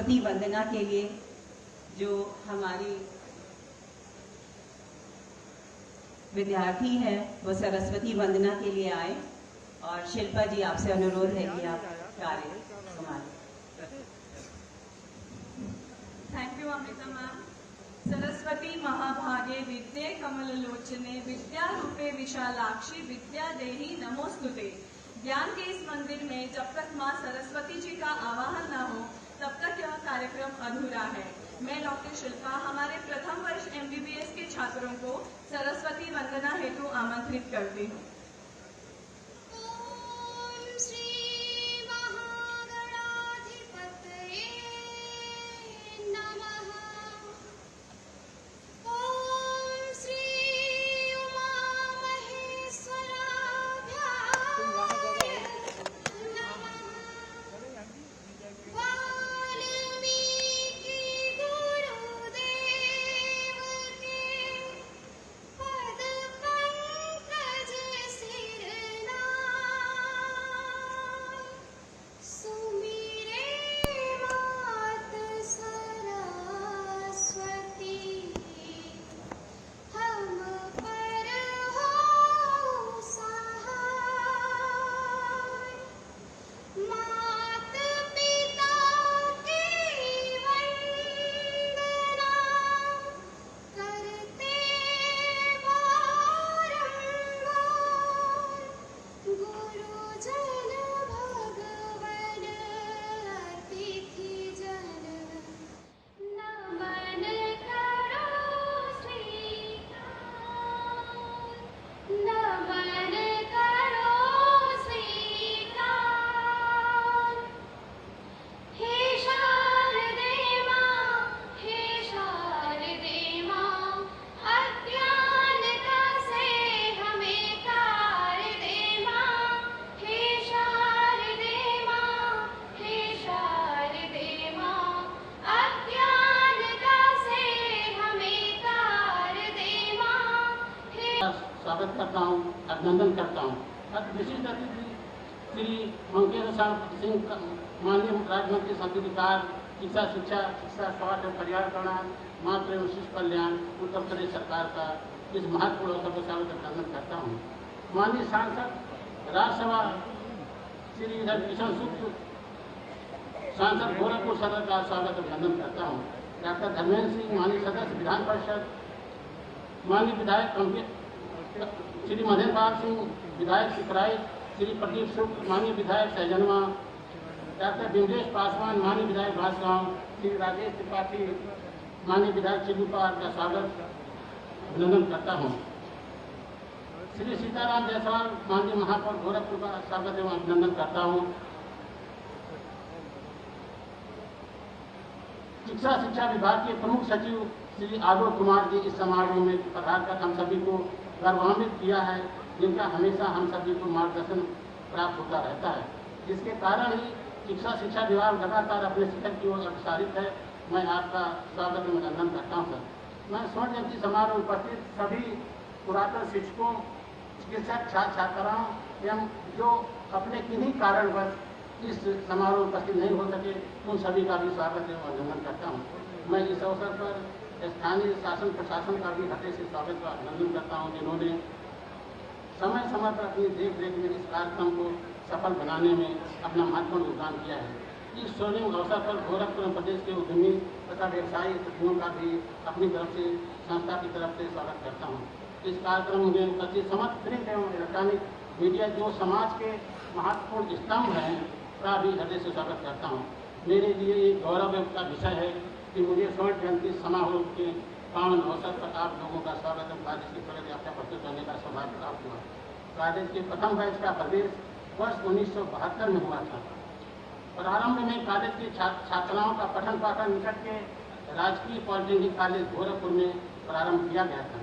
सरस्वती वंदना के लिए जो हमारी विद्यार्थी है वो सरस्वती वंदना के लिए आए। और शिल्पा जी, आपसे अनुरोध है कि आप कार्य संभालें। Thank you Amrita ma'am. Saraswati महाभागे विद्ये कमललोचने विद्यारूपे विशालाक्षी विद्या देहि नमोस्तुते। ज्ञान के इस मंदिर में जब तक माँ सरस्वती जी का आवाहन न हो तब तक यह कार्यक्रम अधूरा है। मैं डॉक्टर शिल्पा हमारे प्रथम वर्ष MBBS के छात्रों को सरस्वती वंदना हेतु आमंत्रित करती हूँ। स्वागत करता हूँ, अभिनंदन करता हूँ। विशिष्ट अतिथि श्री मंकेश्वर सिंह, माननीय राज्य मंत्री संस्कृतिकार, शिक्षा स्वास्थ्य और परिवार कल्याण, मातृ एवं शिशु कल्याण, उत्तर प्रदेश सरकार का इस महत्वपूर्ण अवसर पर स्वागत अभिनंदन करता हूँ। माननीय सांसद राज्यसभा श्री रविकिशन शुक्ल, सांसद गोरखपुर सदर का स्वागत अभिनंदन करता हूँ। डॉक्टर धर्मेंद्र सिंह, माननीय सदस्य विधान परिषद, माननीय विधायक श्री महेंद्र पाल सिंह, विधायक सिकराई, श्री प्रदीप शुक्ल, माननीय विधायक सहजनवा, डॉक्टर विमलेश पासवान, माननीय विधायक बांसगांव, श्री राजेश त्रिपाठी, माननीय विधायक चिल्लूपाल का स्वागत अभिनंदन करता हूँ। श्री सीताराम जायसवाल, माननीय महापौर गोरखपुर का स्वागत एवं अभिनंदन करता हूँ। शिक्षा विभाग के प्रमुख सचिव श्री आलोक कुमार जी इस समारोह में पधारकर हम सभी को गौरवान्वित किया है, जिनका हमेशा हम सभी को मार्गदर्शन प्राप्त होता रहता है, जिसके कारण ही शिक्षा विभाग लगातार अपने शिखर की ओर अग्रसरित है। मैं आपका स्वागत एवं अभिनंदन करता हूँ सर। मैं स्वर्ण जयंती समारोह में उपस्थित सभी पुरातन शिक्षकों, चिकित्सक, छात्र छात्राओं एवं जो अपने किन्हीं कारणवश इस समारोह में उपस्थित नहीं हो सके, उन सभी का भी स्वागत एवं अभिनंदन करता हूँ। मैं इस अवसर पर स्थानीय शासन प्रशासन का भी हृदय से स्वागत व अभिनंदन करता हूँ, जिन्होंने समय समय पर अपनी देख रेख में इस कार्यक्रम को सफल बनाने में अपना महत्वपूर्ण योगदान किया है। इस स्वर्णिम अवसर पर गोरखपुर प्रदेश के उद्यमी तथा व्यवसायी सचिवों का भी अपनी तरफ से, संस्था की तरफ से स्वागत करता हूँ। इस कार्यक्रम में उपस्थित समस्त प्रिंट एवं इलेक्ट्रॉनिक मीडिया जो समाज के महत्वपूर्ण स्तंभ हैं का भी हृदय से स्वागत करता हूँ। मेरे लिए एक गौरव का विषय है कि मुझे स्वर्ण जयंती समारोह के पावन अवसर पर आप लोगों का स्वागत एवं कॉलेज की प्रगति यात्रा प्रस्तुत करने का सौभाग्य प्राप्त हुआ। कॉलेज के प्रथम बैच का प्रवेश वर्ष 1972 में हुआ था। प्रारंभ में कॉलेज की छात्राओं का पठन पाठन निकट के राजकीय पॉलिटेक्निक कॉलेज गोरखपुर में प्रारंभ किया गया था।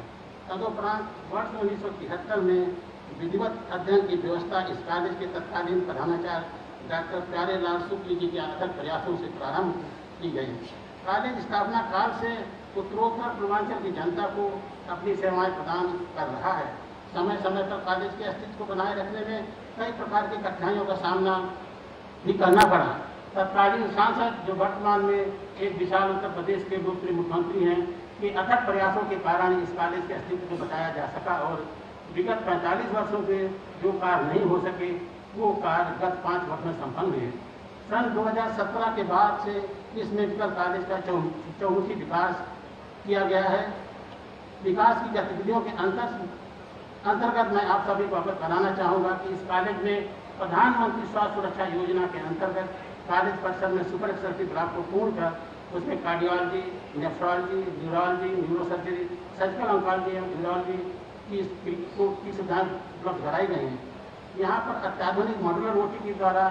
तदुपरांत वर्ष 1973 में विधिवत अध्ययन की व्यवस्था इस कॉलेज के तत्कालीन प्रधानाचार्य डॉक्टर प्यारेलाल शुक्ल जी के अथक प्रयासों से प्रारंभ की गई। कॉलेज स्थापना काल से उत्तरोत्तर पूर्वांचल की जनता को अपनी सेवाएं प्रदान कर रहा है। समय समय पर कॉलेज के अस्तित्व को बनाए रखने में कई प्रकार की कठिनाइयों का सामना भी करना पड़ा, तत्कालीन सांसद जो वर्तमान में एक विशाल उत्तर प्रदेश के दूसरे मुख्यमंत्री हैं, कि अथक प्रयासों के कारण इस कॉलेज के अस्तित्व को बचाया जा सका और विगत 45 वर्षों के जो कार्य नहीं हो सके वो कार्य गत 5 वर्ष में संपन्न हुए। सन 2017 के बाद से इस मेडिकल कॉलेज का चौमुखी विकास किया गया है। विकास की गतिविधियों के अंतर्गत मैं आप सभी को अवगत कराना चाहूँगा कि इस कॉलेज में प्रधानमंत्री स्वास्थ्य सुरक्षा योजना के अंतर्गत कॉलेज परिसर में सुपर स्पेशलिटी ब्लॉक को पूर्ण कर उसमें cardiology, nephrology, neurology, neurosurgery, surgical oncology एवं न्यूरोलॉजी की सुविधाएं उपलब्ध कराई गई हैं। यहाँ पर अत्याधुनिक मॉड्यूलर ओटी के द्वारा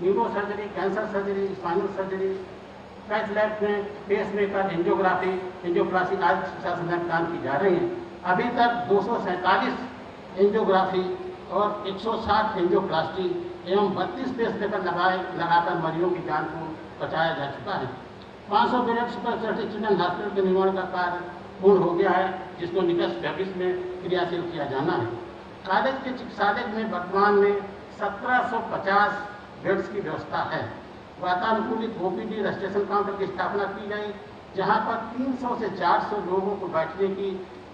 neurosurgery, cancer surgery, spinal surgery, cath lab में पेसमेकर, एंजियोग्राफी, एंजियोप्लास्टी आदि चिकित्सा सुविधाएं प्रदान की जा रही हैं। अभी तक 247 एंजियोग्राफी और 160 एंजियोप्लास्टी एवं 32 पेसमेकर लगाकर मरीजों की जान को बचाया जा चुका है। 500 bed super speciality children hospital के निर्माण का कार्य पूर्ण हो गया है, जिसको निकट भविष्य में क्रियाशील किया जाना है। कॉलेज के चिकित्सालय में वर्तमान में 1750 बेड्स की व्यवस्था है। वातानुकूलित ओपीडी रजिस्ट्रेशन काउंटर की स्थापना की गई, जहां पर 300 से 400 लोगों को बैठने की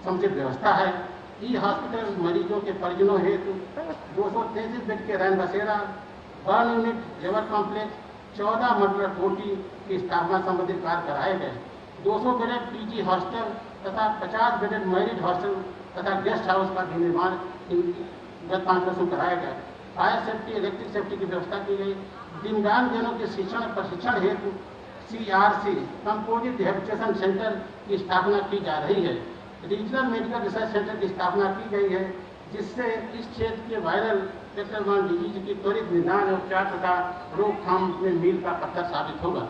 समुचित व्यवस्था है। ई हॉस्पिटल मरीजों के परिजनों हेतु 233 बेड के रैन बसेरा, burn unit, labour complex, 14 modular OT की स्थापना संबंधित कार्य कराए गए। 200 बेडेड पीजी हॉस्टल तथा 50 बेडेड मैरिज हॉस्टल तथा गेस्ट हाउस का भी निर्माण गत 5 वर्षों में कराया गया। फायर सेफ्टी, इलेक्ट्रिक सेफ्टी की व्यवस्था की गई। दिव्यांगजनों के प्रशिक्षण हेतु CRC कंपोजिट रिहैबिलिटेशन सेंटर की स्थापना की जा रही है। रीजनल मेडिकल रिसर्च सेंटर की स्थापना की गई है, जिससे इस क्षेत्र के वायरल वेक्टर बॉर्न डिजीज की त्वरित निदान, उपचार तथा रोकथाम में मील का पत्थर साबित होगा।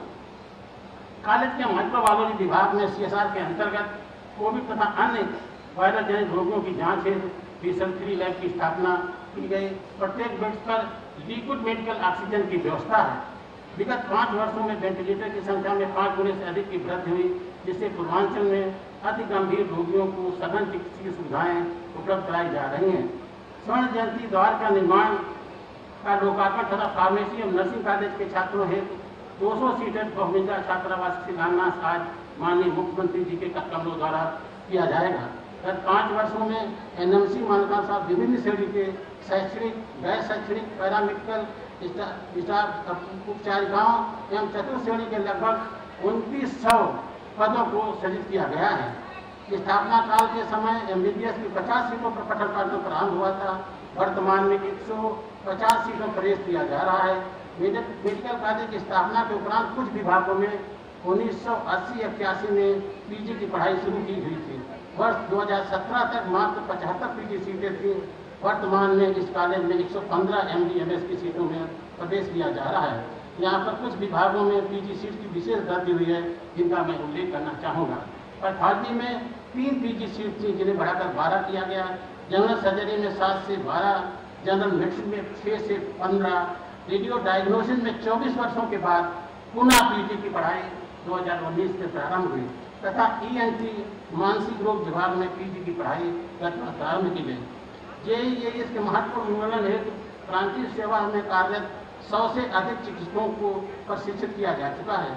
कॉलेज के माइक्रोबायोलॉजी विभाग में CSR के अंतर्गत कोविड तथा अन्य वायरल जनित रोगों की जांच हेतु BSL-3 लैब की स्थापना की गई। प्रत्येक बेड पर लिक्विड मेडिकल ऑक्सीजन की व्यवस्था है। विगत 5 वर्षों में वेंटिलेटर की संख्या में 5 गुने से अधिक की वृद्धि हुई, जिससे पूर्वांचल में अति गंभीर रोगियों को सघन चिकित्सीय सुविधाएं उपलब्ध कराई जा रही हैं। स्वर्ण जयंती द्वार का निर्माण का लोकार्पण तथा फार्मेसी और नर्सिंग कॉलेज के छात्रों हेतु 200 सीटेड बहुमंजिला छात्रावास शिलान्यास आज माननीय मुख्यमंत्री जी के कदमों द्वारा किया जाएगा। गत 5 वर्षों में NMC मानकानुसार विभिन्न श्रेणी के शैक्षणिक, गैर शैक्षणिक, पैरामेडिकल स्टाफ उपचारिकाओं एवं चतुर्थ श्रेणी के लगभग 2900 पदों को सृजित किया गया है। स्थापना काल के समय MBBS की 50 सीटों पर पठन पाठन प्रारंभ हुआ था। वर्तमान में 150 सीटों पर प्रवेश किया जा रहा है। मेडिकल कॉलेज की स्थापना के उपरांत कुछ विभागों में 1980-81 में PG की पढ़ाई शुरू की हुई थी। वर्ष 2017 तक मात्र 75 PG सीटें थी। वर्तमान में इस कॉलेज में 115 MD-MS की सीटों में प्रवेश किया जा रहा है। यहाँ पर कुछ विभागों में PG सीट की विशेष वृद्धि हुई है, जिनका मैं उल्लेख करना चाहूँगा। पैथोलॉजी में 3 PG सीट थी, जिन्हें बढ़ाकर 12 किया गया। जनरल सर्जरी में 7 से 12, जनरल मेडिसिन में 6 से 15, रेडियो डायग्नोसिस में 24 वर्षों के बाद पुनः PG की पढ़ाई 2019 से प्रारंभ हुई तथा ENT मानसिक रोग विभाग में PG की पढ़ाई प्रारंभ की गई। JEAS के महत्वपूर्ण उन्मूलन हेतु प्रांतीय सेवा में कार्यरत 100 से अधिक चिकित्सकों को प्रशिक्षित किया जा चुका है।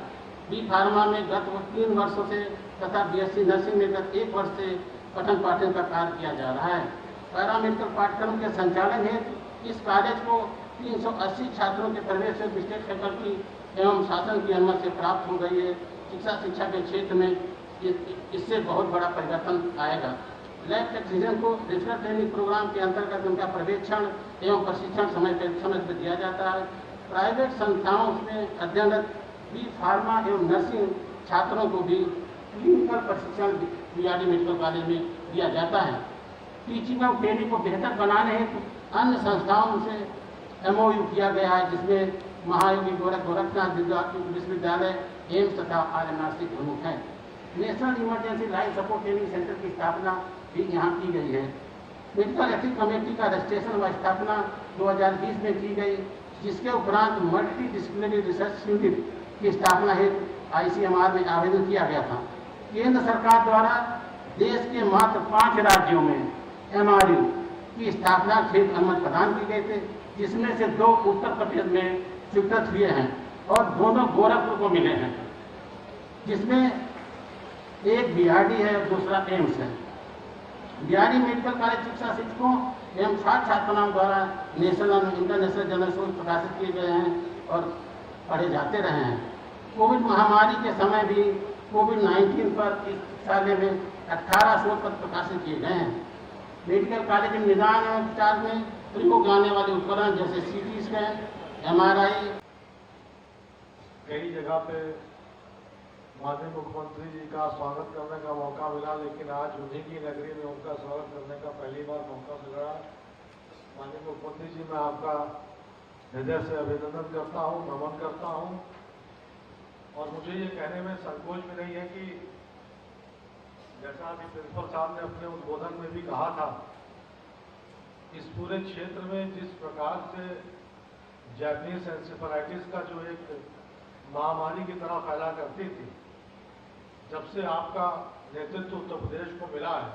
B फार्मा में गत 3 वर्षों से तथा BSc नर्सिंग में गत 1 वर्ष से पठन पाठन का कार्य किया जा रहा है। पैरामेडिकल पाठ्यक्रम के संचालन हेतु इस कॉलेज को 380 छात्रों के प्रवेश से विशेष फैकल्टी एवं शासन की अनुमति से प्राप्त हो गई है। शिक्षा के क्षेत्र में इससे बहुत बड़ा परिवर्तन आएगा। लैब टेक्नीशियन को डिजिटल ट्रेनिंग प्रोग्राम के अंतर्गत उनका पर्यवेक्षण एवं प्रशिक्षण समय पर दिया जाता है। प्राइवेट संस्थाओं में अध्ययनरत B फार्मा एवं नर्सिंग छात्रों को भी क्लिनिकल प्रशिक्षण BRD मेडिकल कॉलेज में दिया जाता है। टीचिंग और ट्रेनिंग को बेहतर बनाने हेतु अन्य संस्थाओं से MOU किया गया है, जिसमें महायोगी गोरखनाथ विश्वविद्यालय, एम्स तथा RMRC प्रमुख हैं। National emergency life support training centre की स्थापना भी यहाँ की गई है। मेडिकल एथिक्स कमेटी का रजिस्ट्रेशन व स्थापना 2020 में की गई, जिसके उपरांत मल्टी डिसिप्लिनरी रिसर्च यूनिट की स्थापना हेतु ICMR में आवेदन किया गया था। केंद्र सरकार द्वारा देश के मात्र 5 राज्यों में MRU की स्थापना के अनुमति प्रदान की गई थे, जिसमें से 2 उत्तर प्रदेश में स्वीकृत हुए हैं। और दोनों गोरखपुर को मिले हैं, जिसमें एक बीआरडी है और दूसरा एम्स है। बीआरडी मेडिकल कॉलेज शिक्षा शिक्षकों एवं छात्र छात्राओं द्वारा नेशनल और इंटरनेशनल जर्नल प्रकाशित किए गए हैं और पढ़े जाते रहे हैं। कोविड महामारी के समय भी कोविड-19 पर इस शिक्षालय में 18 शोध पत्र प्रकाशित किए गए हैं। मेडिकल कॉलेज में निदान एवं उपचार में प्रयोग आने वाले उपकरण जैसे सीटी स्कैन, एमआरआई। कई जगह पे माननीय मुख्यमंत्री जी का स्वागत करने का मौका मिला, लेकिन आज उन्हीं की नगरी में उनका स्वागत करने का पहली बार मौका मिल रहा है। माननीय मुख्यमंत्री जी, मैं आपका हृदय से अभिनंदन करता हूं, नमन करता हूं। और मुझे ये कहने में संकोच भी नहीं है कि जैसा अभी प्रिंसिपल साहब ने अपने उद्बोधन में भी कहा था, इस पूरे क्षेत्र में जिस प्रकार से जैपनीज एन्सेफेलाइटिस का जो एक महामारी की तरह फैला करती थी, जब से आपका नेतृत्व उत्तर प्रदेश को मिला है,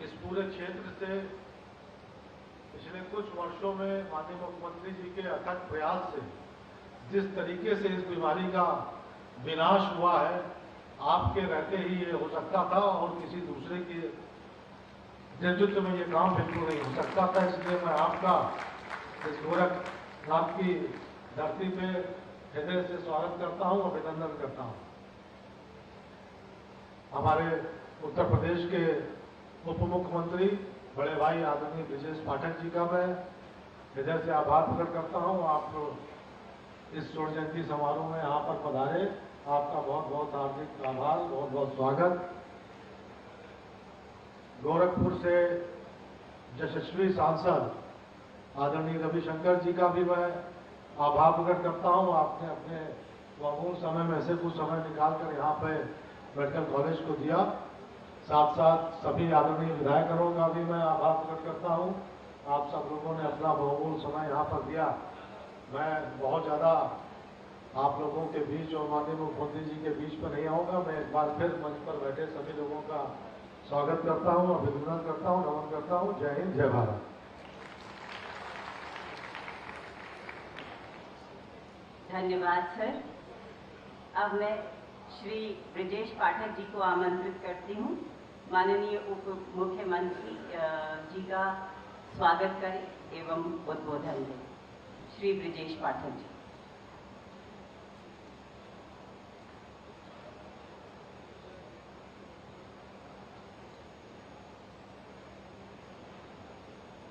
इस पूरे क्षेत्र से पिछले कुछ वर्षों में माननीय मुख्यमंत्री जी के अथक प्रयास से जिस तरीके से इस बीमारी का विनाश हुआ है, आपके रहते ही ये हो सकता था और किसी दूसरे के नेतृत्व में ये काम बिल्कुल नहीं हो सकता था। इसलिए मैं आपका इस गोरखनाथ की धरती पे हृदय से स्वागत करता हूं, अभिनंदन करता हूं। हमारे उत्तर प्रदेश के उप मुख्यमंत्री बड़े भाई आदरणीय ब्रजेश पाठक जी का मैं हृदय से आभार प्रकट करता हूं। आप इस स्वर्ण जयंती समारोह में यहाँ पर पधारे, आपका बहुत बहुत हार्दिक आभार, बहुत बहुत स्वागत। गोरखपुर से यशस्वी सांसद आदरणीय रविशंकर जी का भी मैं आभार प्रकट करता हूं। आपने अपने बहुमूल समय में से कुछ समय निकालकर यहाँ पे मेडिकल कॉलेज को दिया। साथ साथ सभी आदरणीय विधायकों का भी मैं आभार प्रकट करता हूं। आप सब लोगों ने अपना बहुमूल समय यहाँ पर दिया। मैं बहुत ज़्यादा आप लोगों के बीच और माननीय मुख्यमंत्री जी के बीच पर नहीं आऊँगा। मैं एक बार फिर मंच पर बैठे सभी लोगों का स्वागत करता हूँ, अभिनंदन करता हूँ, नमन करता हूँ। जय हिंद, जय भारत। धन्यवाद सर। अब मैं श्री ब्रजेश पाठक जी को आमंत्रित करती हूँ, माननीय उप मुख्यमंत्री जी का स्वागत करें एवं उद्बोधन दें। Shri Brajesh Pathak ji.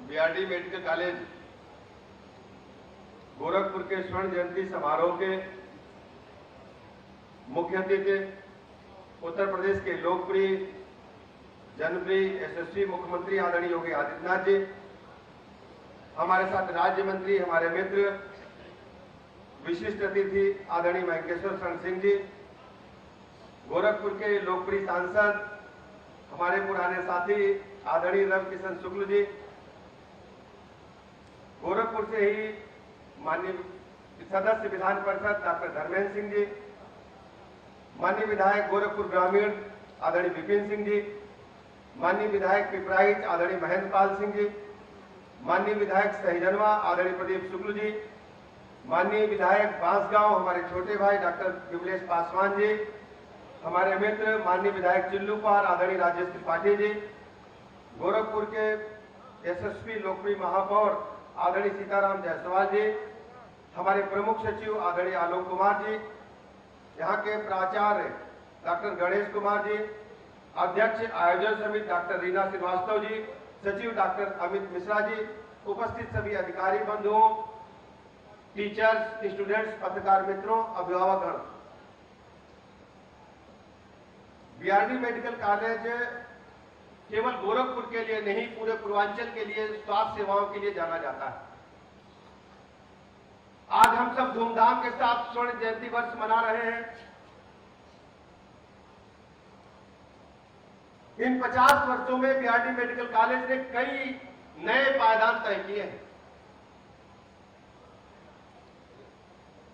BRD medical college Gorakhpur के स्वर्ण जयंती समारोह के मुख्य अतिथि उत्तर प्रदेश के लोकप्रिय जनप्रिय यशस्वी मुख्यमंत्री आदरणीय योगी आदित्यनाथ जी, हमारे साथ राज्य मंत्री, हमारे मित्र, विशिष्ट अतिथि आदरणीय महेंकेश्वर शरण सिंह जी, गोरखपुर के लोकप्रिय सांसद हमारे पुराने साथी आदरणीय रविकिशन शुक्ल जी, गोरखपुर से ही माननीय सदस्य विधान परिषद डॉक्टर धर्मेंद्र सिंह जी, माननीय विधायक गोरखपुर ग्रामीण आदरणीय विपिन सिंह जी, माननीय विधायक पिपराइच आदरणीय महेंद्र पाल सिंह जी, माननीय विधायक सहजनवा आदरणीय प्रदीप शुक्ल जी, माननीय विधायक बांसगांव हमारे छोटे भाई डॉक्टर विमलेश पासवान जी, हमारे मित्र माननीय विधायक चिल्लूपार आदरणीय राजेश त्रिपाठी जी, गोरखपुर के यशस्वी लोकप्रिय महापौर आदरणीय सीताराम जायसवाल जी, हमारे प्रमुख सचिव आदरणीय आलोक कुमार जी, यहाँ के प्राचार्य डॉक्टर गणेश कुमार जी, अध्यक्ष आयोजन समिति डॉक्टर रीना श्रीवास्तव जी, सचिव डॉक्टर अमित मिश्रा जी, उपस्थित सभी अधिकारी बंधुओं, टीचर्स, स्टूडेंट्स, पत्रकार मित्रों, अभिभावकगण। बीआरडी मेडिकल कॉलेज केवल गोरखपुर के लिए नहीं, पूरे पूर्वांचल के लिए स्वास्थ्य सेवाओं के लिए जाना जाता है। आज हम सब धूमधाम के साथ स्वर्ण जयंती वर्ष मना रहे हैं। इन 50 वर्षों में बीआरडी मेडिकल कॉलेज ने कई नए पायदान तय किए हैं।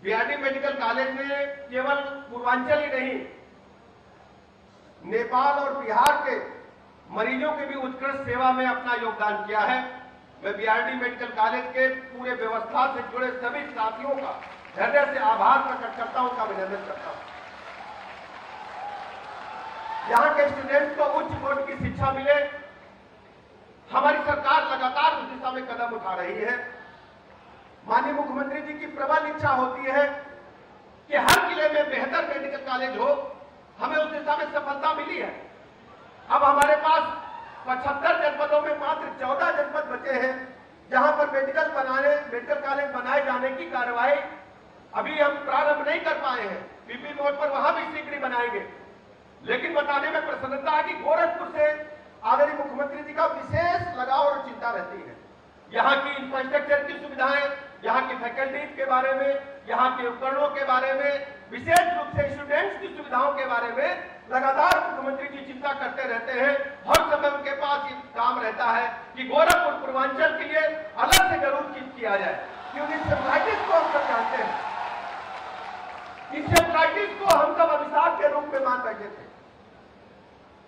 बीआरडी मेडिकल कॉलेज ने केवल पूर्वांचल ही नहीं, नेपाल और बिहार के मरीजों की भी उत्कृष्ट सेवा में अपना योगदान किया है। मैं बीआरडी मेडिकल कॉलेज के पूरे व्यवस्था से जुड़े सभी साथियों का हृदय से आभार प्रकट करता हूं, उनका अभिनंदन करता हूं। यहाँ के स्टूडेंट्स को उच्च कोटि की शिक्षा मिले, हमारी सरकार लगातार उस दिशा में कदम उठा रही है। माननीय मुख्यमंत्री जी की प्रबल इच्छा होती है कि हर जिले में बेहतर मेडिकल कॉलेज हो। हमें उस दिशा में सफलता मिली है। अब हमारे पास 75 जनपदों में मात्र 14 जनपद बचे हैं जहां पर मेडिकल कॉलेज बनाए जाने की कार्रवाई अभी हम प्रारंभ नहीं कर पाए हैं। पीपी मोड पर वहां भी शीघ्र बनाएंगे। लेकिन बताने में प्रसन्नता है कि गोरखपुर से आदरणीय मुख्यमंत्री जी का विशेष लगाव और चिंता रहती है। यहाँ की इंफ्रास्ट्रक्चर की सुविधाएं, यहाँ की फैकल्टीज के बारे में, यहाँ के उपकरणों के बारे में, विशेष रूप से स्टूडेंट्स की सुविधाओं के बारे में लगातार मुख्यमंत्री जी चिंता करते रहते हैं। हर समय उनके पास ये काम रहता है कि गोरखपुर पूर्वांचल के लिए अलग से जरूर चीज किया जाए, क्योंकि इंसेफ्लाइटिस को हम सब जानते हैं। इंसेफ्लाइटिस को हम सब अभिशाप के रूप में मान बैठे थे।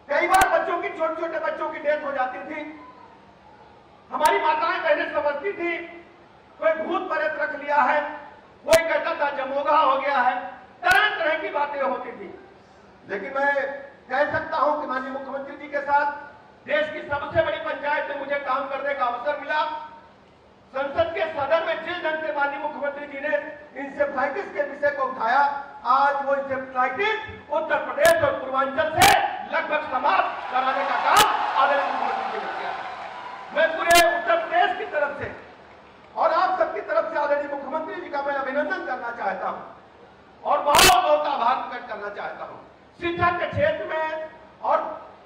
कई बार बच्चों की, छोटे छोटे बच्चों की डेथ हो जाती थी। हमारी माताएं बहनें समझती थी कोई भूत प्रेत रख लिया है, कोई कहता था जमोगा हो गया है, तरह तरह की बातें होती थी। लेकिन मैं कह सकता हूं कि माननीय मुख्यमंत्री जी के साथ देश की सबसे बड़ी पंचायत में मुझे काम करने का अवसर मिला। संसद के सदन में जिस ढंग से माननीय मुख्यमंत्री जी ने इंसेफ्लाइटिस के विषय को उठाया, आज वो इंसेफ्लाइटिस उत्तर प्रदेश और पूर्वांचल से लगभग समाप्त कराने का काम आदरणीय मुख्यमंत्री जी ने किया। मैं पूरे उत्तर प्रदेश की तरफ से और आप सबकी तरफ से आदरणीय मुख्यमंत्री जी का मैं अभिनंदन करना चाहता हूं और बहुत बहुत आभार प्रकट करना चाहता हूं। शिक्षा के क्षेत्र में और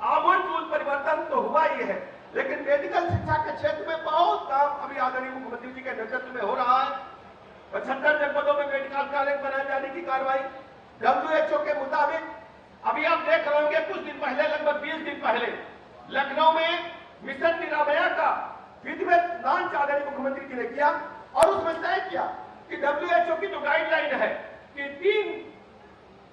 आमूल परिवर्तन तो हुआ ही है, लेकिन मेडिकल शिक्षा के क्षेत्र में बहुत काम अभी आदरणीय मुख्यमंत्री जी के नेतृत्व में हो रहा है। 75 जनपदों में मेडिकल कॉलेज बनाए जाने की कार्रवाई WHO के मुताबिक अभी आप देख रहे होंगे, कुछ दिन पहले, लगभग 20 दिन पहले लखनऊ में मिशन निरामया का विधिवत लॉन्च आदरणीय मुख्यमंत्री जी ने किया और उसमें तय किया कि WHO की जो गाइडलाइन है कि 3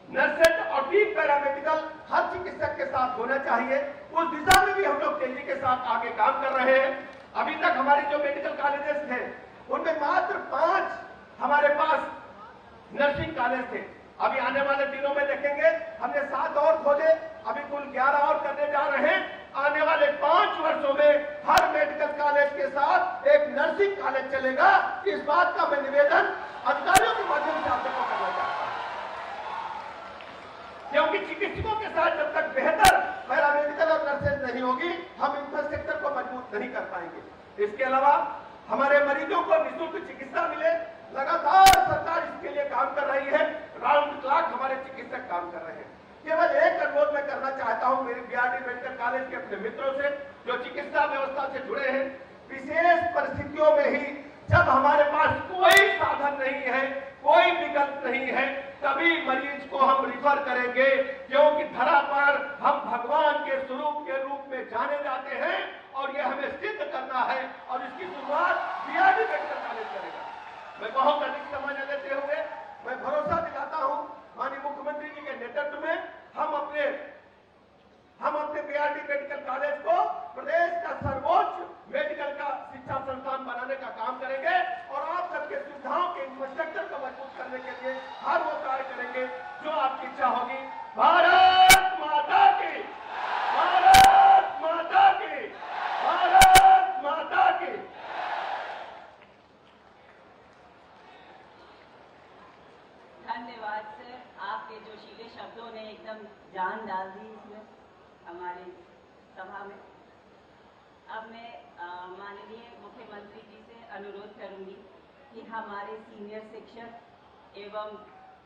नर्सेज और 3 पैरामेडिकल हर चिकित्सक के साथ होना चाहिए, उस दिशा में भी हम लोग तेजी के साथ आगे काम कर रहे हैं। अभी तक हमारी जो मेडिकल कॉलेजेस थे उनमें मात्र 5 हमारे पास नर्सिंग कॉलेज थे। अभी आने वाले दिनों में देखेंगे हमने 7 और खोले, अभी कुल 11 और करने जा रहे हैं। आने वाले 5 वर्षों में हर मेडिकल कॉलेज के साथ एक नर्सिंग कॉलेज चलेगा। इस बात का मैं निवेदन अधिकारियों के माध्यम से आप सबको करना चाहता हूं, क्योंकि चिकित्सकों के साथ जब तक बेहतर पैरामेडिकल और नर्सेज नहीं होगी, हम इंफ्रास्ट्रक्चर को मजबूत नहीं कर पाएंगे। इसके अलावा हमारे मरीजों को निःशुल्क चिकित्सा मिले, लगातार सरकार इसके लिए काम कर रही है। राउंड क्लॉक हमारे चिकित्सक काम कर रहे हैं। केवल एक अनुरोध मैं करना चाहता हूं मेरे बीआरडी मेडिकल कॉलेज के अपने मित्रों से जो चिकित्सा व्यवस्था से जुड़े हैं, विशेष परिस्थितियों में ही जब हमारे पास कोई साधन नहीं है, कोई विकल्प नहीं है, तभी मरीज को हम रिफर करेंगे, क्योंकि धरा पर हम भगवान के स्वरूप के रूप में जाने जाते हैं और यह हमें सिद्ध करना है और इसकी शुरुआत बीआरडी मेडिकल कॉलेज करेगा। मैं बहुत अधिक समय न लेते हुए मैं भरोसा दिलाता हूं माननीय मुख्यमंत्री जी के नेतृत्व में हम अपने बीआरडी मेडिकल कॉलेज को प्रदेश का सर्वोच्च मेडिकल का शिक्षा संस्थान बनाने का काम करेंगे और आप सबके सुविधाओं के इंफ्रास्ट्रक्चर को मजबूत करने के लिए हर वो कार्य करेंगे जो आपकी इच्छा होगी। भारत माता की, भारत माता की, भारत माता की। धन्यवाद सर, आपके जोशीले शब्दों ने एकदम जान डाल दी इसमें हमारे सभा में। अब मैं माननीय मुख्यमंत्री जी से अनुरोध करूंगी कि हमारे सीनियर शिक्षक एवं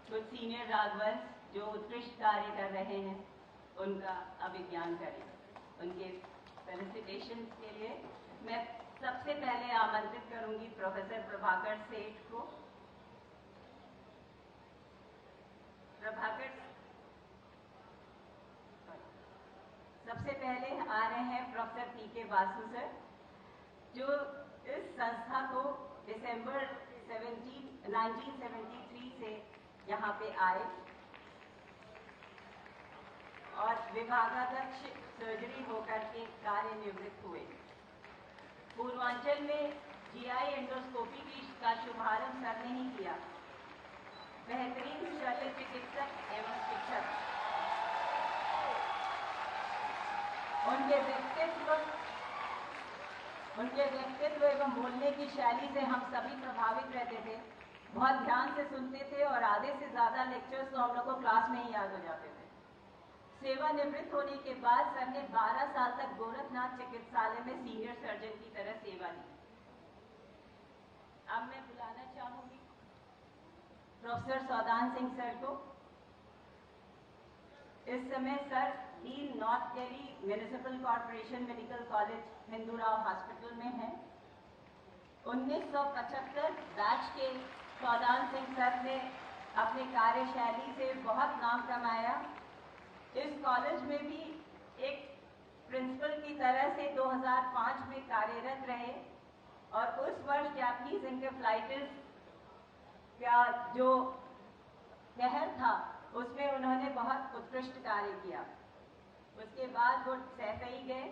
कुछ सीनियर राघवंश जो उत्कृष्ट कार्य कर रहे हैं उनका अभिज्ञान करें। उनके फेलिसिटेशन के लिए मैं सबसे पहले आमंत्रित करूंगी प्रोफेसर प्रभाकर सेठ को। प्रभाकर सबसे पहले आ रहे हैं प्रोफेसर पीके बासु सर, जो इस संस्था को दिसंबर 1973 से यहाँ पे आए और विभागाध्यक्ष सर्जरी होकर के कार्यनिवृत्त हुए। पूर्वांचल में जीआई एंडोस्कोपी का शुभारंभ सर ने ही किया। बेहतरीन शल्य चिकित्सक एवं शिक्षक, उनके व्यक्तित्व एवं बोलने की शैली से हम सभी प्रभावित रहते थे। बहुत ध्यान से सुनते थे और आधे से ज्यादा लेक्चर्स तो हम लोग को क्लास में ही याद हो जाते थे। सेवानिवृत्त होने के बाद सर ने 12 साल तक गोरखनाथ चिकित्सालय में सीनियर सर्जन की तरह सेवा दी। अब मैं बुलाना चाहूंगी प्रोफेसर सौदान सिंह सर को। इस समय sir dean North Delhi municipal corporation medical college Hindu Rao hospital में हैं। 1975 बैच के सौदान सिंह सर ने अपनी कार्यशैली से बहुत नाम कमाया। इस कॉलेज में भी एक प्रिंसिपल की तरह से 2005 में कार्यरत रहे और उस वर्ष जापानीज इंसेफ्लाइटिस का जो कहर था उसमें उन्होंने बहुत उत्कृष्ट कार्य किया। उसके बाद वो सैफई गए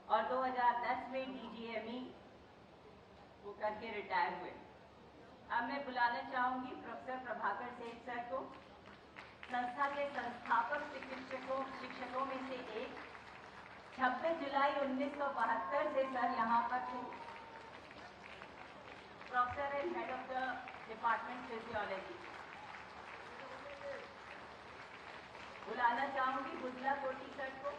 और 2010 में डीजीएमई वो करके रिटायर हुए। अब मैं बुलाना चाहूंगी प्रोफेसर प्रभाकर सेठ सर को, संस्था के संस्थापक शिक्षकों में से एक। 26 जुलाई 1972 से सर यहाँ पर थे। Professor and head of the department physiology. बुलाना चाहूंगी बुदला कोटी सर को।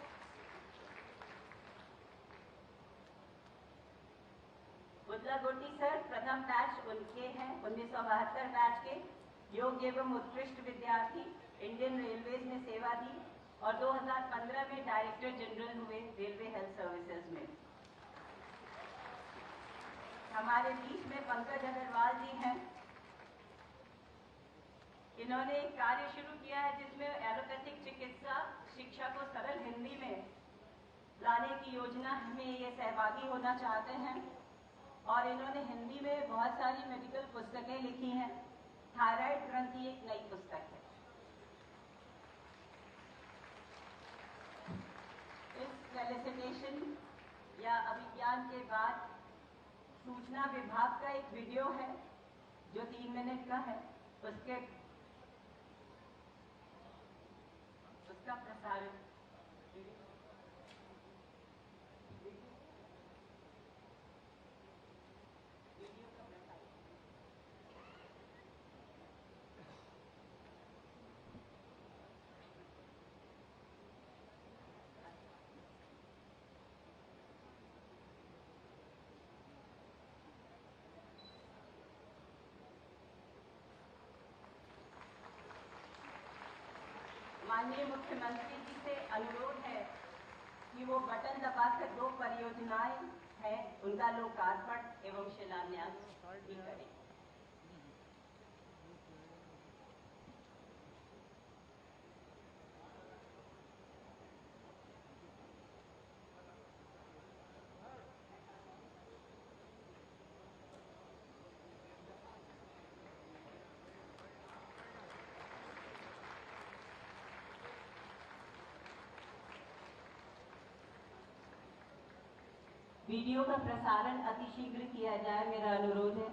बुदला कोटी सर प्रथम बैच उनके हैं, 1972 बैच के, योग्य एवं उत्कृष्ट विद्यार्थी, इंडियन रेलवेज में सेवा दी और 2015 में डायरेक्टर जनरल हुए रेलवे हेल्थ सर्विसेज में। हमारे बीच में पंकज अग्रवाल जी हैं। इन्होंने एक कार्य शुरू किया है जिसमें एलोपैथिक चिकित्सा शिक्षा को सरल हिंदी में लाने की योजना में ये सहभागी होना चाहते हैं और इन्होंने हिंदी में बहुत सारी मेडिकल पुस्तकें लिखी हैं। थायराइड ग्रंथि एक नई पुस्तक है। इस फेलिसिटेशन या अभिज्ञान के बाद सूचना विभाग का एक वीडियो है जो 3 मिनट का है, उसका प्रसारण माननीय मुख्यमंत्री जी से अनुरोध है कि वो बटन दबाकर 2 परियोजनाएं हैं उनका लोकार्पण एवं शिलान्यास भी करें। वीडियो का प्रसारण अतिशीघ्र किया जाए, मेरा अनुरोध है।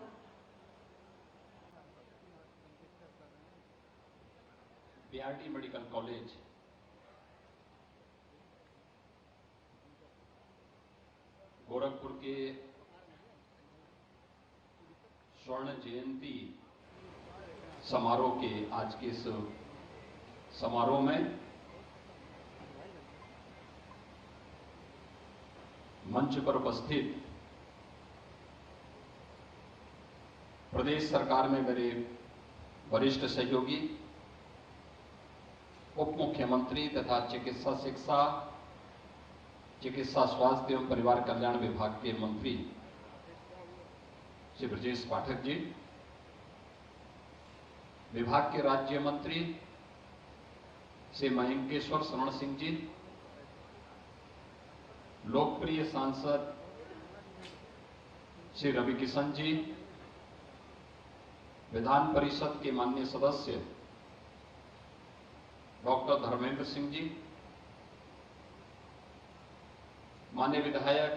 बीआरटी मेडिकल कॉलेज गोरखपुर के स्वर्ण जयंती समारोह के आज के इस समारोह में मंच पर उपस्थित प्रदेश सरकार में मेरे वरिष्ठ सहयोगी, उप मुख्यमंत्री तथा चिकित्सा शिक्षा, चिकित्सा स्वास्थ्य एवं परिवार कल्याण विभाग के मंत्री श्री ब्रजेश पाठक जी, विभाग के राज्य मंत्री श्री मयंकेश्वर शरण सिंह जी, लोकप्रिय सांसद श्री रवि किशन जी, विधान परिषद के माननीय सदस्य डॉक्टर धर्मेंद्र सिंह जी, माननीय विधायक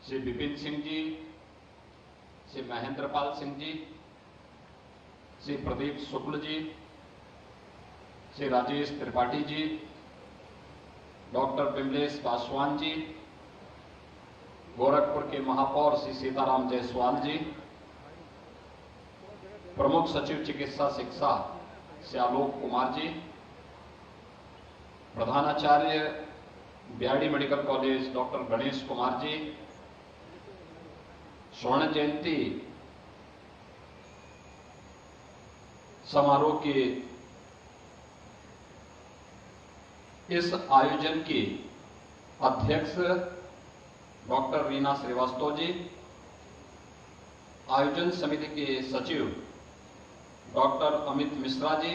श्री विपिन सिंह जी, श्री महेंद्रपाल सिंह जी, श्री प्रदीप शुक्ल जी, श्री राजेश त्रिपाठी जी, डॉक्टर विमलेश पासवान जी, गोरखपुर के महापौर श्री सीताराम जायसवाल जी, प्रमुख सचिव चिकित्सा शिक्षा श्री आलोक कुमार जी, प्रधानाचार्य BRD medical college doctor Ganesh Kumar ji, स्वर्ण जयंती समारोह के इस आयोजन की अध्यक्ष डॉक्टर रीना श्रीवास्तव जी, आयोजन समिति के सचिव डॉक्टर अमित मिश्रा जी,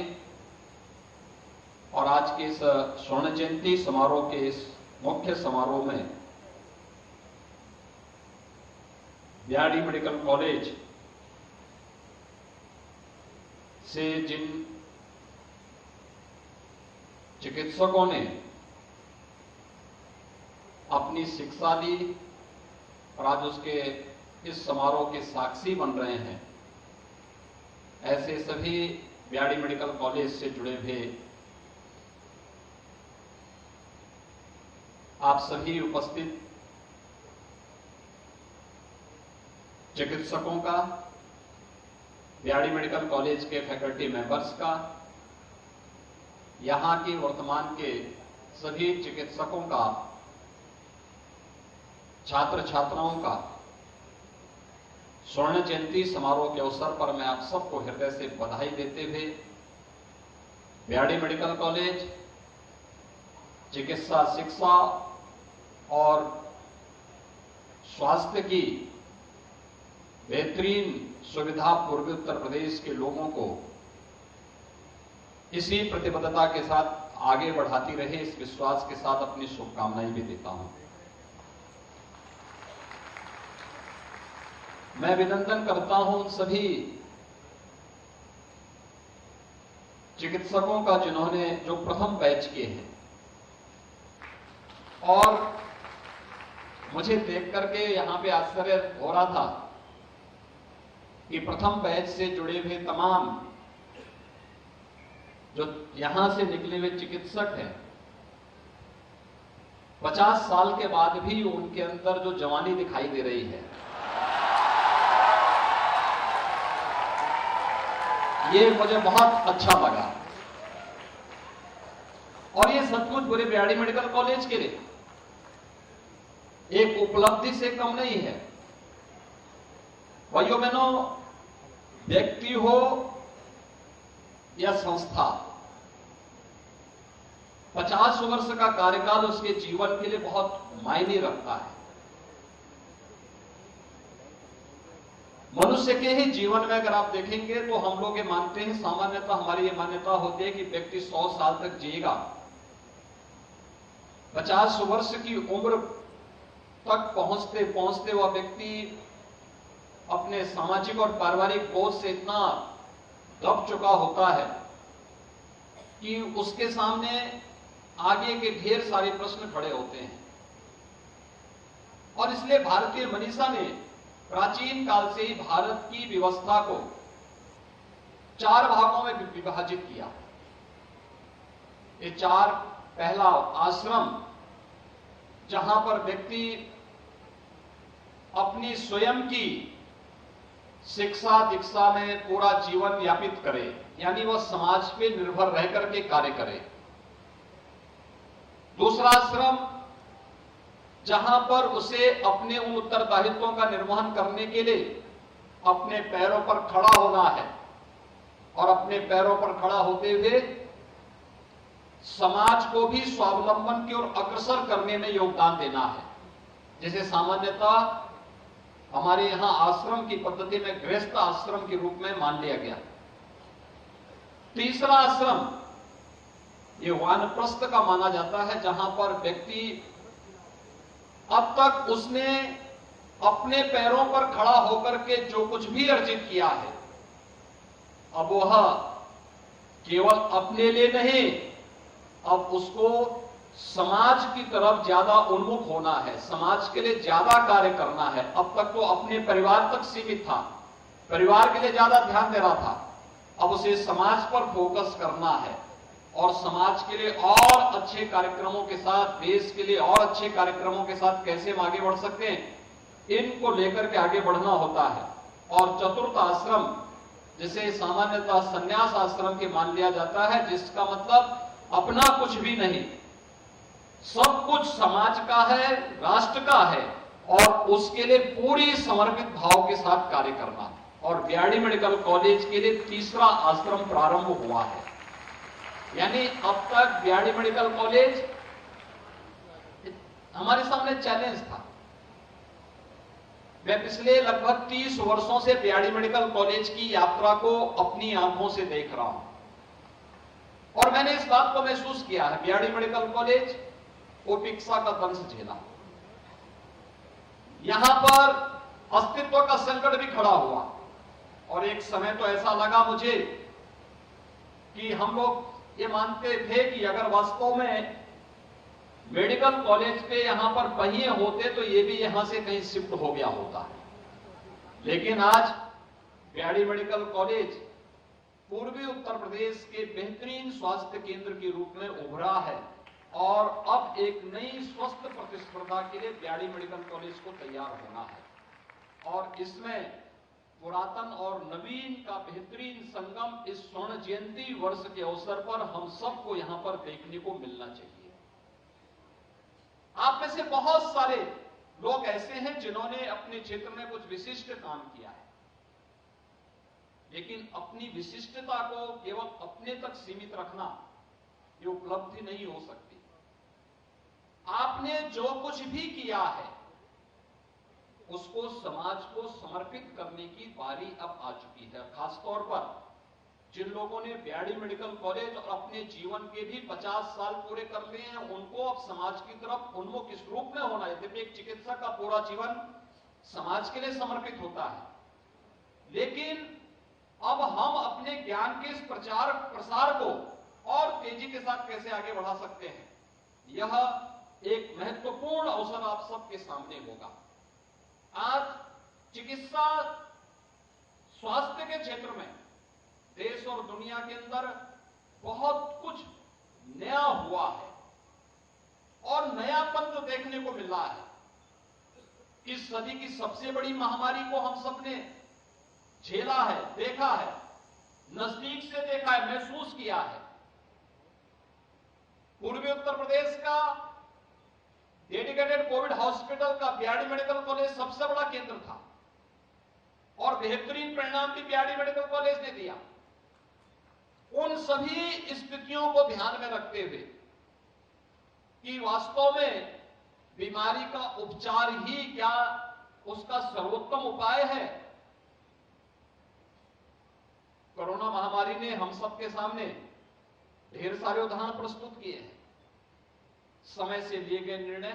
और आज के इस स्वर्ण जयंती समारोह के इस मुख्य समारोह में बीआरडी मेडिकल कॉलेज से जिन चिकित्सकों ने अपनी शिक्षा दी और आज उसके इस समारोह के साक्षी बन रहे हैं, ऐसे सभी बीआरडी मेडिकल कॉलेज से जुड़े हुए आप सभी उपस्थित चिकित्सकों का, बीआरडी मेडिकल कॉलेज के फैकल्टी मेंबर्स का, यहां के वर्तमान के सभी चिकित्सकों का, छात्र छात्राओं का स्वर्ण जयंती समारोह के अवसर पर मैं आप सबको हृदय से बधाई देते हुए बीआरडी मेडिकल कॉलेज चिकित्सा शिक्षा और स्वास्थ्य की बेहतरीन सुविधा पूर्वी उत्तर प्रदेश के लोगों को इसी प्रतिबद्धता के साथ आगे बढ़ाती रहे, इस विश्वास के साथ अपनी शुभकामनाएं भी देता हूं। मैं अभिनंदन करता हूं उन सभी चिकित्सकों का जिन्होंने जो प्रथम बैच किए हैं, और मुझे देख करके यहां पे आश्चर्य हो रहा था कि प्रथम बैच से जुड़े हुए तमाम जो यहां से निकले हुए चिकित्सक हैं, 50 साल के बाद भी उनके अंदर जो जवानी दिखाई दे रही है, ये मुझे बहुत अच्छा लगा। और ये सचमुच पूरे बीआरडी मेडिकल कॉलेज के लिए एक उपलब्धि से कम नहीं है। भाइयों बहनों, व्यक्ति हो या संस्था, 50 वर्ष का कार्यकाल उसके जीवन के लिए बहुत मायने रखता है। मनुष्य के ही जीवन में अगर आप देखेंगे तो हम लोग ये मानते हैं, सामान्यतः हमारी ये मान्यता होती है कि व्यक्ति 100 साल तक जिएगा। 50 वर्ष की उम्र तक पहुंचते पहुंचते वह व्यक्ति अपने सामाजिक और पारिवारिक बोझ से इतना दब चुका होता है कि उसके सामने आगे के ढेर सारे प्रश्न खड़े होते हैं। और इसलिए भारतीय मनीषा ने प्राचीन काल से ही भारत की व्यवस्था को 4 भागों में विभाजित किया। ये 4, पहला आश्रम, जहां पर व्यक्ति अपनी स्वयं की शिक्षा दीक्षा में पूरा जीवन यापित करे, यानी वह समाज पे निर्भर रह करके कार्य करे। दूसरा आश्रम, जहां पर उसे अपने उन उत्तरदायित्वों का निर्वहन करने के लिए अपने पैरों पर खड़ा होना है, और अपने पैरों पर खड़ा होते हुए समाज को भी स्वावलंबन की ओर अग्रसर करने में योगदान देना है, जिसे सामान्यतः हमारे यहां आश्रम की पद्धति में गृहस्थ आश्रम के रूप में मान लिया गया। तीसरा आश्रम ये वानप्रस्थ का माना जाता है, जहां पर व्यक्ति अब तक उसने अपने पैरों पर खड़ा होकर के जो कुछ भी अर्जित किया है, अब वह केवल अपने लिए नहीं, अब उसको समाज की तरफ ज्यादा उन्मुख होना है, समाज के लिए ज्यादा कार्य करना है। अब तक तो अपने परिवार तक सीमित था, परिवार के लिए ज्यादा ध्यान दे रहा था, अब उसे समाज पर फोकस करना है और समाज के लिए और अच्छे कार्यक्रमों के साथ, देश के लिए और अच्छे कार्यक्रमों के साथ कैसे हम आगे बढ़ सकते हैं, इनको लेकर के आगे बढ़ना होता है। और चतुर्थ आश्रम, जिसे सामान्यतः संन्यास आश्रम के मान लिया जाता है, जिसका मतलब अपना कुछ भी नहीं, सब कुछ समाज का है, राष्ट्र का है और उसके लिए पूरी समर्पित भाव के साथ कार्य करना। और बीआरडी मेडिकल कॉलेज के लिए तीसरा आश्रम प्रारंभ हुआ है। यानी अब तक बीआरडी मेडिकल कॉलेज हमारे सामने चैलेंज था। मैं पिछले लगभग 30 वर्षों से बीआरडी मेडिकल कॉलेज की यात्रा को अपनी आंखों से देख रहा हूं और मैंने इस बात को महसूस किया है, बीआरडी मेडिकल कॉलेज ओपिक्सा का दंश झेला, यहां पर अस्तित्व का संकट भी खड़ा हुआ और एक समय तो ऐसा लगा मुझे कि हम लोग ये मानते थे कि अगर वास्तव में मेडिकल कॉलेज के यहां पर पहिए होते तो ये भी यहां से कहीं शिफ्ट हो गया होता। लेकिन आज बीआरडी मेडिकल कॉलेज पूर्वी उत्तर प्रदेश के बेहतरीन स्वास्थ्य केंद्र के रूप में उभरा है और अब एक नई स्वस्थ प्रतिस्पर्धा के लिए बीआरडी मेडिकल कॉलेज को तैयार होना है। और इसमें पुरातन और नवीन का बेहतरीन संगम इस स्वर्ण जयंती वर्ष के अवसर पर हम सबको यहां पर देखने को मिलना चाहिए। आप में से बहुत सारे लोग ऐसे हैं जिन्होंने अपने क्षेत्र में कुछ विशिष्ट काम किया है, लेकिन अपनी विशिष्टता को केवल अपने तक सीमित रखना ये उपलब्धि नहीं हो सकती। आपने जो कुछ भी किया है उसको समाज को समर्पित करने की बारी अब आ चुकी है। खासतौर पर जिन लोगों ने बीआरडी मेडिकल कॉलेज और अपने जीवन के भी 50 साल पूरे कर लिए हैं, उनको अब समाज की तरफ उन्मुख इस रूप में होना है। यद्यपि एक चिकित्सक का पूरा जीवन समाज के लिए समर्पित होता है, लेकिन अब हम अपने ज्ञान के इस प्रचार प्रसार को और तेजी के साथ कैसे आगे बढ़ा सकते हैं, यह एक महत्वपूर्ण अवसर आप सबके सामने होगा। आज चिकित्सा स्वास्थ्य के क्षेत्र में देश और दुनिया के अंदर बहुत कुछ नया हुआ है और नयापन जो देखने को मिल रहा है। इस सदी की सबसे बड़ी महामारी को हम सबने झेला है, देखा है, नजदीक से देखा है, महसूस किया है। पूर्वी उत्तर प्रदेश का डेडिकेटेड कोविड हॉस्पिटल का बीआरडी मेडिकल कॉलेज सबसे बड़ा केंद्र था और बेहतरीन परिणाम भी बीआरडी मेडिकल कॉलेज ने दिया। उन सभी स्थितियों को ध्यान में रखते हुए कि वास्तव में बीमारी का उपचार ही क्या उसका सर्वोत्तम उपाय है, कोरोना महामारी ने हम सबके सामने ढेर सारे उदाहरण प्रस्तुत किए हैं। समय से लिए गए निर्णय,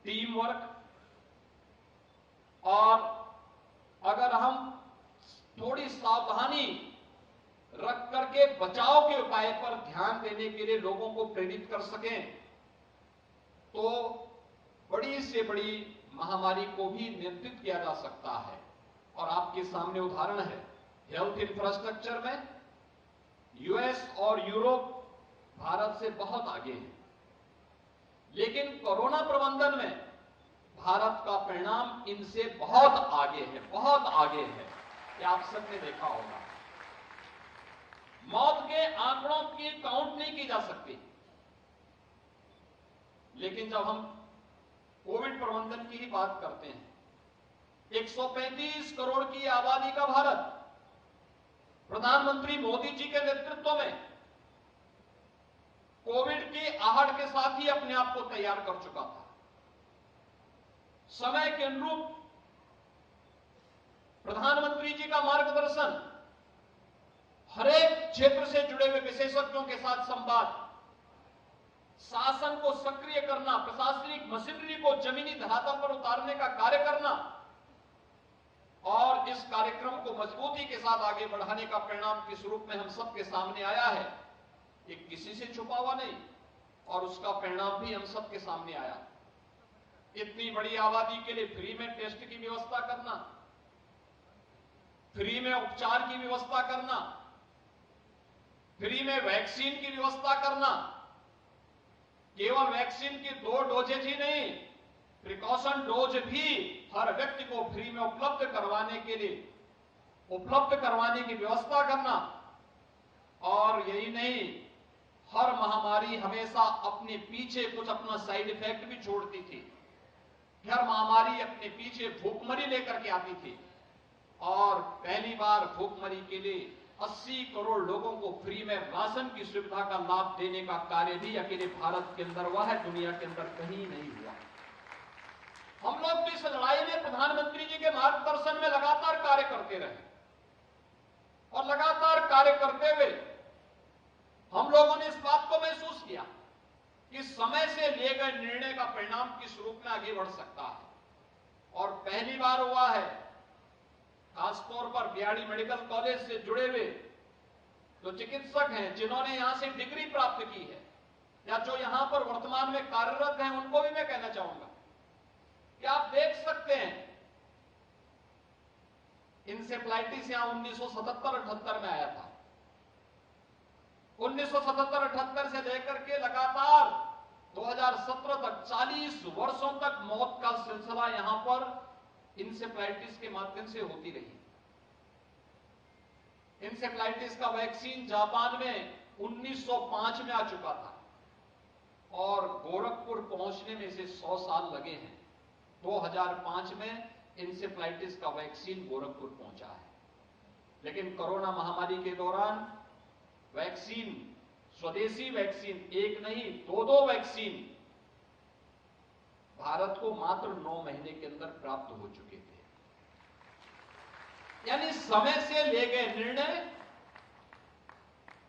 टीम वर्क, और अगर हम थोड़ी सावधानी रख करके बचाव के उपाय पर ध्यान देने के लिए लोगों को प्रेरित कर सकें तो बड़ी से बड़ी महामारी को भी नियंत्रित किया जा सकता है। और आपके सामने उदाहरण है, हेल्थ इंफ्रास्ट्रक्चर में यूएस और यूरोप भारत से बहुत आगे है, लेकिन कोरोना प्रबंधन में भारत का परिणाम इनसे बहुत आगे है, बहुत आगे है। ये आप सबने देखा होगा। मौत के आंकड़ों की काउंट नहीं की जा सकती, लेकिन जब हम कोविड प्रबंधन की ही बात करते हैं, 135 करोड़ की आबादी का भारत प्रधानमंत्री मोदी जी के नेतृत्व में कोविड की आहट के साथ ही अपने आप को तैयार कर चुका था। समय के अनुरूप प्रधानमंत्री जी का मार्गदर्शन, हरेक क्षेत्र से जुड़े हुए विशेषज्ञों के साथ संवाद, शासन को सक्रिय करना, प्रशासनिक मशीनरी को जमीनी धरातल पर उतारने का कार्य करना और इस कार्यक्रम को मजबूती के साथ आगे बढ़ाने का परिणाम किस रूप में हम सबके सामने आया है, ये किसी से छुपा हुआ नहीं। और उसका परिणाम भी हम सबके सामने आया। इतनी बड़ी आबादी के लिए फ्री में टेस्ट की व्यवस्था करना, फ्री में उपचार की व्यवस्था करना, फ्री में वैक्सीन की व्यवस्था करना, केवल वैक्सीन की 2 डोजेज ही नहीं, प्रिकॉशन डोज भी हर व्यक्ति को फ्री में उपलब्ध करवाने की व्यवस्था करना। और यही नहीं, हर महामारी हमेशा अपने पीछे कुछ अपना साइड इफेक्ट भी छोड़ती थी। हर महामारी अपने पीछे भूखमरी लेकर के आती थी और पहली बार भूखमरी के लिए 80 करोड़ लोगों को फ्री में राशन की सुविधा का लाभ देने का कार्य भी अकेले भारत के अंदर हुआ है, दुनिया के अंदर कहीं नहीं हुआ। हम लोग भी इस लड़ाई में प्रधानमंत्री जी के मार्गदर्शन में लगातार कार्य करते रहे और लगातार कार्य करते हुए हम लोगों ने इस बात को महसूस किया कि समय से लिए गए निर्णय का परिणाम किस रूप में आगे बढ़ सकता है। और पहली बार हुआ है, खासतौर पर बीआरडी मेडिकल कॉलेज से जुड़े हुए जो चिकित्सक हैं, जिन्होंने यहां से डिग्री प्राप्त की है या जो यहां पर वर्तमान में कार्यरत हैं, उनको भी मैं कहना चाहूंगा कि आप देख सकते हैं इंसेफ्लाइटिस यहां 1977-78 में आया था। 1977-78 से लेकर के लगातार 2017 तक 40 वर्षों तक मौत का सिलसिला यहां पर इंसेफ्लाइटिस के माध्यम से होती रही। इंसेफ्लाइटिस का वैक्सीन जापान में 1905 में आ चुका था और गोरखपुर पहुंचने में इसे 100 साल लगे हैं। 2005 में इंसेफ्लाइटिस का वैक्सीन गोरखपुर पहुंचा है, लेकिन कोरोना महामारी के दौरान वैक्सीन, स्वदेशी वैक्सीन, एक नहीं 2 वैक्सीन भारत को मात्र 9 महीने के अंदर प्राप्त हो चुके थे। यानी समय से ले गए निर्णय,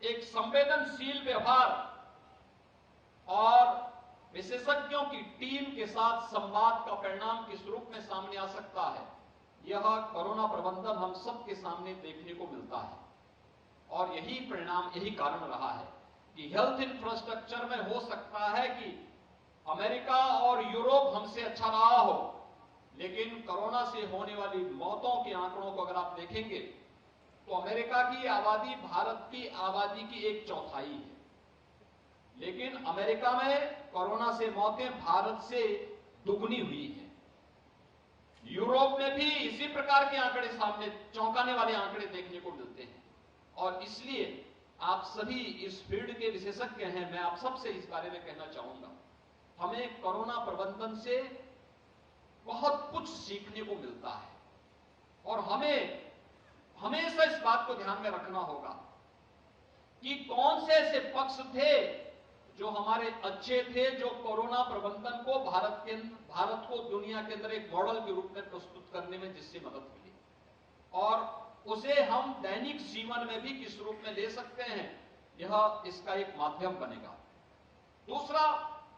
एक संवेदनशील व्यवहार और विशेषज्ञों की टीम के साथ संवाद का परिणाम किस रूप में सामने आ सकता है, यह कोरोना प्रबंधन हम सबके सामने देखने को मिलता है। और यही परिणाम, यही कारण रहा है कि हेल्थ इंफ्रास्ट्रक्चर में हो सकता है कि अमेरिका और यूरोप हमसे अच्छा रहा हो, लेकिन कोरोना से होने वाली मौतों के आंकड़ों को अगर आप देखेंगे तो अमेरिका की आबादी भारत की आबादी की 1/4 है, लेकिन अमेरिका में कोरोना से मौतें भारत से दुगनी हुई हैं। यूरोप में भी इसी प्रकार के आंकड़े सामने, चौंकाने वाले आंकड़े देखने को मिलते हैं। और इसलिए आप सभी इस फील्ड के विशेषज्ञ हैं, मैं आप सबसे इस बारे में कहना चाहूंगा, हमें कोरोना प्रबंधन से बहुत कुछ सीखने को मिलता है और हमें हमेशा इस बात को ध्यान में रखना होगा कि कौन से ऐसे पक्ष थे जो हमारे अच्छे थे, जो कोरोना प्रबंधन को भारत को दुनिया के अंदर एक मॉडल के रूप में प्रस्तुत करने में जिससे मदद मिली, और उसे हम दैनिक जीवन में भी किस रूप में ले सकते हैं, यह इसका एक माध्यम बनेगा। दूसरा,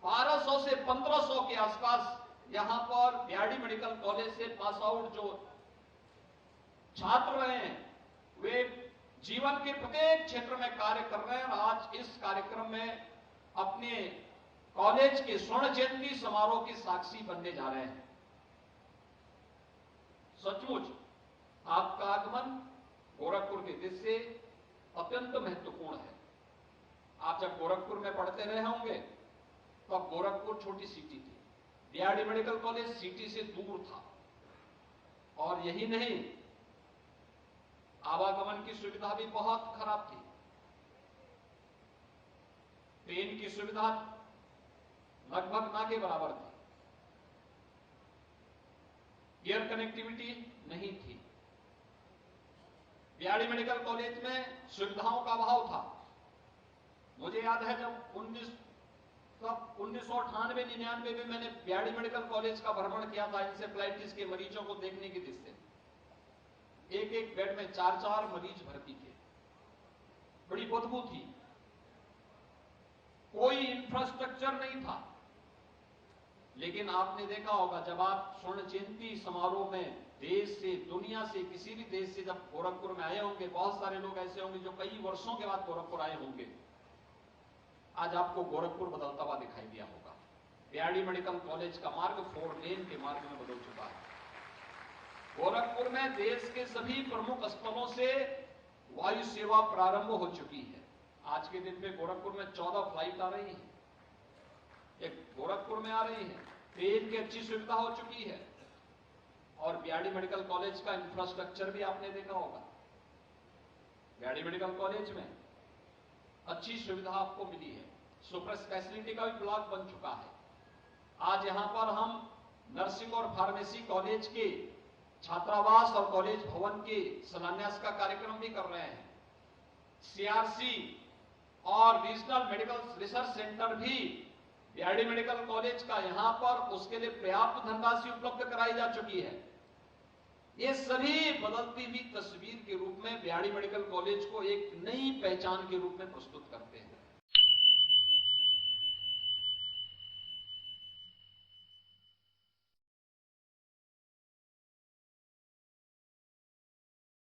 1200 से 1500 के आसपास यहां पर बीआरडी मेडिकल कॉलेज से पास आउट जो छात्र रहे हैं, वे जीवन के प्रत्येक क्षेत्र में कार्य कर रहे हैं और आज इस कार्यक्रम में अपने कॉलेज के स्वर्ण जयंती समारोह के साक्षी बनने जा रहे हैं। सचमुच आपका आगमन गोरखपुर के दृष्टि से अत्यंत महत्वपूर्ण है। आप जब गोरखपुर में पढ़ते रहे होंगे तो अब गोरखपुर छोटी सिटी थी, बीआरडी मेडिकल कॉलेज सिटी से दूर था, और यही नहीं, आवागमन की सुविधा भी बहुत खराब थी। ट्रेन की सुविधा लगभग ना के बराबर थी, एयर कनेक्टिविटी नहीं थी। बीआरडी मेडिकल कॉलेज में सुविधाओं का अभाव था। मुझे याद है जब 1998-99 में मैंने बीआरडी मेडिकल कॉलेज का भ्रमण किया था इंसेफ्लाइटिस के मरीजों को देखने की दृष्टि से, एक बेड में 4 मरीज भर्ती थे, बड़ी बदबू थी, कोई इंफ्रास्ट्रक्चर नहीं था। लेकिन आपने देखा होगा जब आप स्वर्ण जयंती समारोह में देश से, दुनिया से, किसी भी देश से जब गोरखपुर में आए होंगे, बहुत सारे लोग ऐसे होंगे जो कई वर्षों के बाद गोरखपुर आए होंगे, आज आपको गोरखपुर बदलता हुआ दिखाई दिया होगा। बीआरडी मेडिकल कॉलेज का मार्ग 4 लेन के मार्ग में बदल चुका है। गोरखपुर में देश के सभी प्रमुख स्थलों से वायु सेवा प्रारंभ हो चुकी है। आज के दिन में गोरखपुर में 14 फ्लाइट आ रही है, एक गोरखपुर में आ रही है। ट्रेन की अच्छी सुविधा हो चुकी है और बीआरडी मेडिकल कॉलेज का इंफ्रास्ट्रक्चर भी आपने देखा होगा। बीआरडी मेडिकल कॉलेज में अच्छी सुविधा आपको मिली है। सुपर स्पेशलिटी का भी ब्लॉक बन चुका है। आज यहां पर हम नर्सिंग और फार्मेसी कॉलेज के छात्रावास और कॉलेज भवन के शिलान्यास का कार्यक्रम भी कर रहे हैं। सीआरसी और रीजनल मेडिकल रिसर्च सेंटर भी बीआरडी मेडिकल कॉलेज का यहां पर उसके लिए पर्याप्त धनराशि उपलब्ध कराई जा चुकी है। ये सभी बदलती हुई तस्वीर के रूप में बीआरडी मेडिकल कॉलेज को एक नई पहचान के रूप में प्रस्तुत करते हैं।